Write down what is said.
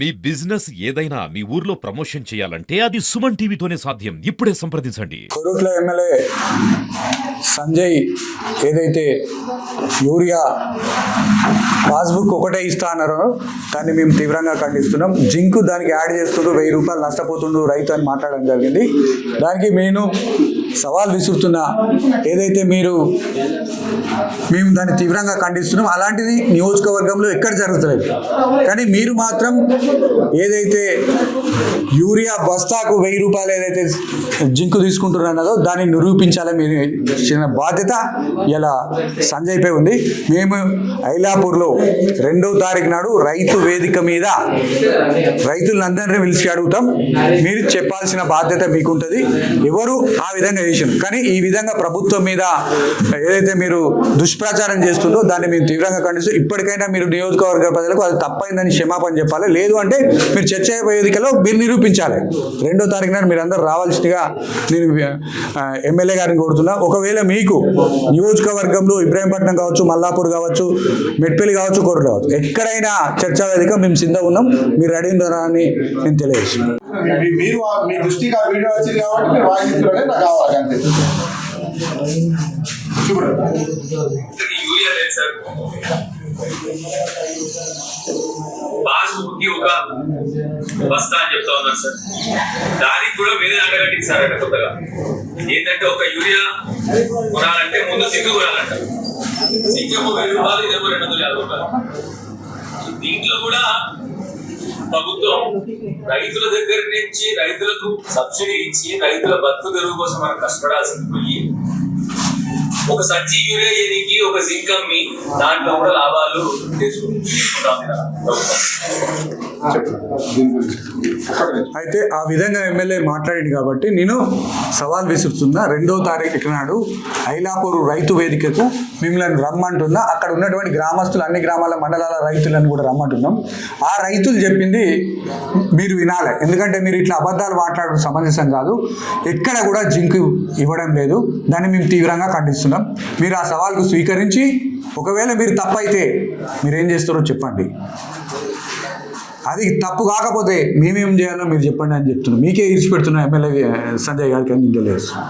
మీ business ఏదైనా మీ ఊర్లో promotion చేయాలంటే అది సుమన్ టీవీతోనే సాధ్యం. ఇప్పుడే సంప్రదించండి. కొరుట్ల ఎమ్మెల్యే సంజయ్ ఏదైతే యూరియా పాస్బుక్ ఒకటే ఇస్తా అన్నారో దాన్ని మేము తీవ్రంగా ఖండిస్తున్నాం. జింక్ దానికి యాడ్ చేస్తుండ్రు, 1000 రూపాయలు నష్టపోతుండ్రు రైతు అని మాట్లాడడం జరిగింది. దానికి నేను సవాల్ విసురుతున్నా. ఏదైతే మేము దాన్ని తీవ్రంగా ఖండిస్తున్నాం. అలాంటిది నియోజకవర్గంలో ఎక్కడ జరుగుతలేదు. కానీ మీరు మాత్రం ఏదైతే యూరియా బస్తాకు 1000 రూపాయలు ఏదైతే జింకు తీసుకుంటున్నారో దాన్ని నిరూపించాలని మీరు చిన్న బాధ్యత ఇలా సంజయ్పై ఉంది. మేము ఐలాపూర్లో 2వ తారీఖు నాడు రైతు వేదిక మీద రైతులందరినీ పిలిచి అడుగుతాం. మీరు చెప్పాల్సిన బాధ్యత మీకుంటుంది. ఎవరు ఆ విధంగా చేసారు, కానీ ఈ విధంగా ప్రభుత్వం మీద ఏదైతే మీరు దుష్ప్రచారం చేస్తుందో దాన్ని మేము తీవ్రంగా ఖండిస్తూ ఇప్పటికైనా మీరు నియోజకవర్గ ప్రజలకు అది తప్పైందని క్షమాపణ చెప్పాలి. లేదు అంటే మీరు చర్చ వేదికలో మీరు నిరూపించాలి. 2వ తారీఖు నాడు మీరు అందరూ రావాల్సిందిగా నేను ఎమ్మెల్యే గారిని కోరుతున్నా. ఒకవేళ మీకు నియోజకవర్గంలో ఇబ్రాహీంపట్నం కావచ్చు, మల్లాపూర్ కావచ్చు, మెట్పల్లి కావచ్చు, కోరుట్ల కావచ్చు, ఎక్కడైనా చర్చా వేదిక మేము సిద్ధంగా ఉన్నాం. మీరు రెడీ ఉన్నారా అని నేను తెలియజేస్తున్నాను. మీరు మీ దృష్టికి ఆ వీడియో వచ్చింది కాబట్టి మీరు వాయిస్తున్నారే నాకు కావాలి అంతే. యూరియా లేదు సార్, పాస్బుక్ కి ఒక బస్తా అని చెప్తా ఉన్నారు సార్. దానికి కూడా వేరే అంటగట్టింది సార్ అంటే కొత్తగా. ఏంటంటే ఒక యూరియా కొనాలంటే ముందు సింగు కొనాలంట. సింగు 1000 రూపాయలు, ఇదే 250 రూపాయలు. దీంట్లో కూడా ప్రభుత్వం రైతుల దగ్గర నుంచి రైతులకు సబ్సిడీ ఇచ్చి రైతుల బతుకు తెరువు కోసం మనం కష్టపడాల్సింది పోయి ఒక సంచి యూరియా ఏనికి ఒక జింక్ అమ్మి దాంట్లో కూడా లాభాలు తీసుకుంటాం. అయితే ఆ విధంగా ఎమ్మెల్యే మాట్లాడింది కాబట్టి నేను సవాల్ విసురుతున్నా. 2వ తారీఖు నాడు ఐలాపూర్ రైతు వేదికకు మిమ్మల్ని రమ్మంటున్నా. అక్కడ ఉన్నటువంటి గ్రామస్తులు, అన్ని గ్రామాల మండలాల రైతులను కూడా రమ్మంటున్నాం. ఆ రైతులు చెప్పింది మీరు వినాలి. ఎందుకంటే మీరు ఇట్లా అబద్ధాలు మాట్లాడడం సమంజసం కాదు. ఎక్కడ కూడా జింక్ ఇవ్వడం లేదు. దాన్ని మేము తీవ్రంగా ఖండిస్తున్నాం. మీరు ఆ సవాల్కు స్వీకరించి ఒకవేళ మీరు తప్పైతే మీరేం చేస్తారో చెప్పండి. అది తప్పు కాకపోతే మేమేం చేయాలో మీరు చెప్పండి అని చెప్తున్నాం. మీకే ఇచ్చి పెడుతున్నాం ఎమ్మెల్యే సంజయ్ గారికి అని తెలియజేస్తున్నాం.